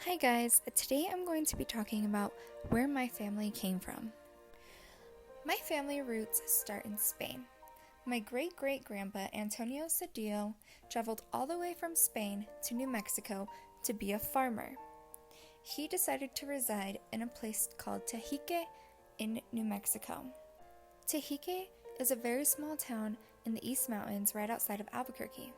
Hi guys, today I'm going to be talking about where my family came from. My family roots start in Spain. My great-great-grandpa Antonio Cedillo traveled all the way from Spain to New Mexico to be a farmer. He decided to reside in a place called Tejique in New Mexico. Tejique is a very small town in the East Mountains right outside of Albuquerque.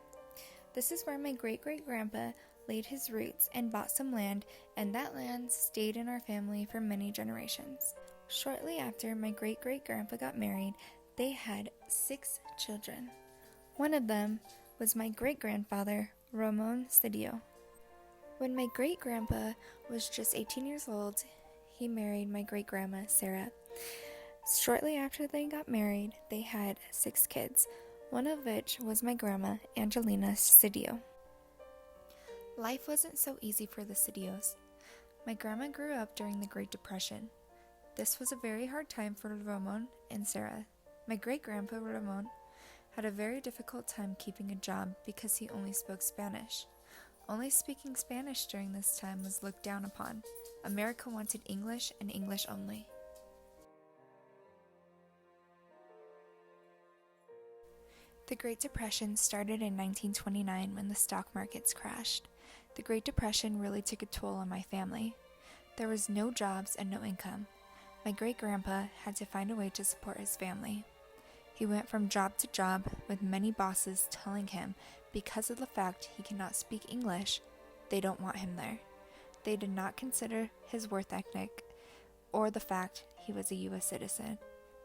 This is where my great-great-grandpa laid his roots and bought some land, and that land stayed in our family for many generations. Shortly after my great-great-grandpa got married, they had 6 children. One of them was my great-grandfather, Ramon Cedillo. When my great-grandpa was just 18 years old, he married my great-grandma, Sarah. Shortly after they got married, they had 6 kids, one of which was my grandma, Angelina Cedillo. Life wasn't so easy for the Cedillos. My grandma grew up during the Great Depression. This was a very hard time for Ramon and Sarah. My great-grandpa, Ramon, had a very difficult time keeping a job because he only spoke Spanish. Only speaking Spanish during this time was looked down upon. America wanted English and English only. The Great Depression started in 1929 when the stock markets crashed. The Great Depression really took a toll on my family. There was no jobs and no income. My great-grandpa had to find a way to support his family. He went from job to job with many bosses telling him because of the fact he cannot speak English, they don't want him there. They did not consider his work ethic or the fact he was a U.S. citizen,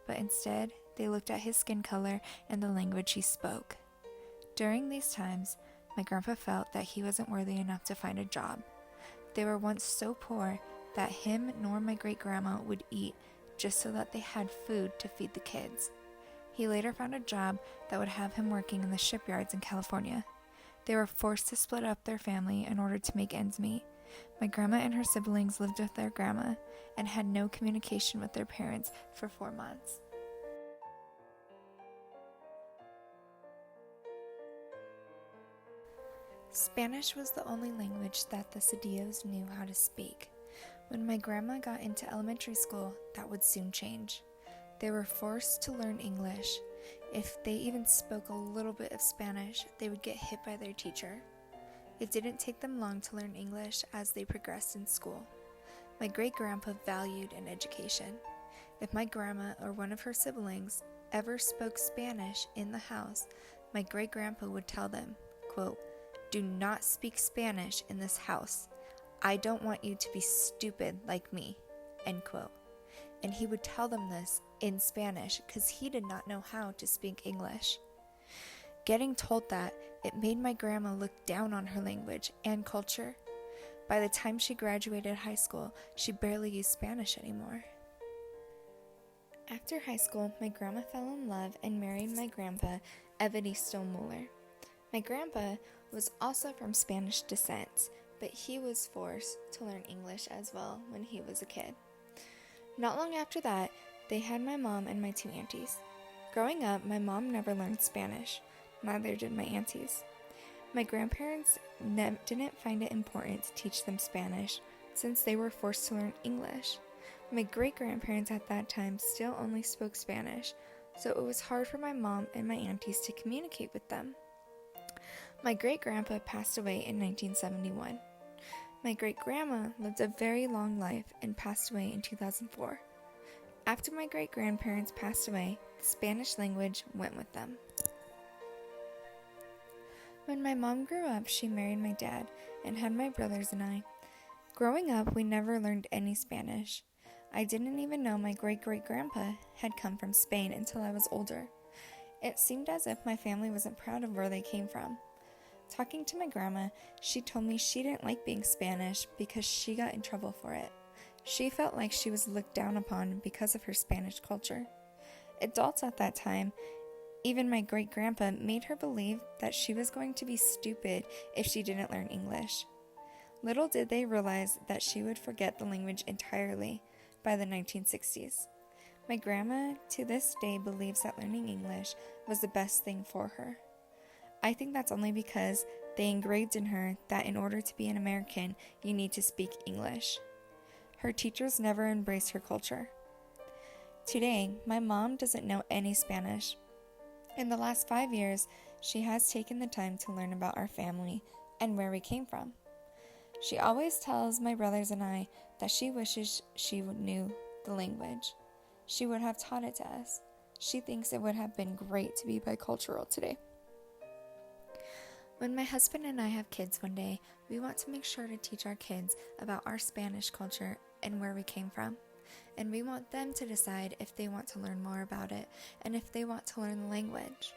but instead they looked at his skin color and the language he spoke. During these times, my grandpa felt that he wasn't worthy enough to find a job. They were once so poor that him nor my great-grandma would eat just so that they had food to feed the kids. He later found a job that would have him working in the shipyards in California. They were forced to split up their family in order to make ends meet. My grandma and her siblings lived with their grandma and had no communication with their parents for 4 months. Spanish was the only language that the Cedillos knew how to speak. When my grandma got into elementary school, that would soon change. They were forced to learn English. If they even spoke a little bit of Spanish, they would get hit by their teacher. It didn't take them long to learn English as they progressed in school. My great-grandpa valued an education. If my grandma or one of her siblings ever spoke Spanish in the house, my great-grandpa would tell them, quote, "Do not speak Spanish in this house. I don't want you to be stupid like me," end quote. And he would tell them this in Spanish because he did not know how to speak English. Getting told that, it made my grandma look down on her language and culture. By the time she graduated high school, she barely used Spanish anymore. After high school, my grandma fell in love and married my grandpa, Evaristo Muller. My grandpa was also from Spanish descent, but he was forced to learn English as well when he was a kid. Not long after that, they had my mom and my 2 aunties. Growing up, my mom never learned Spanish, neither did my aunties. My grandparents didn't find it important to teach them Spanish since they were forced to learn English. My great-grandparents at that time still only spoke Spanish, so it was hard for my mom and my aunties to communicate with them. My great-grandpa passed away in 1971. My great-grandma lived a very long life and passed away in 2004. After my great-grandparents passed away, the Spanish language went with them. When my mom grew up, she married my dad and had my brothers and I. Growing up, we never learned any Spanish. I didn't even know my great-great-grandpa had come from Spain until I was older. It seemed as if my family wasn't proud of where they came from. Talking to my grandma, she told me she didn't like being Spanish because she got in trouble for it. She felt like she was looked down upon because of her Spanish culture. Adults at that time, even my great-grandpa, made her believe that she was going to be stupid if she didn't learn English. Little did they realize that she would forget the language entirely by the 1960s. My grandma, to this day, believes that learning English was the best thing for her. I think that's only because they engraved in her that in order to be an American, you need to speak English. Her teachers never embraced her culture. Today, my mom doesn't know any Spanish. In the last 5 years, she has taken the time to learn about our family and where we came from. She always tells my brothers and I that she wishes she knew the language. She would have taught it to us. She thinks it would have been great to be bicultural today. When my husband and I have kids one day, we want to make sure to teach our kids about our Spanish culture and where we came from. And we want them to decide if they want to learn more about it and if they want to learn the language.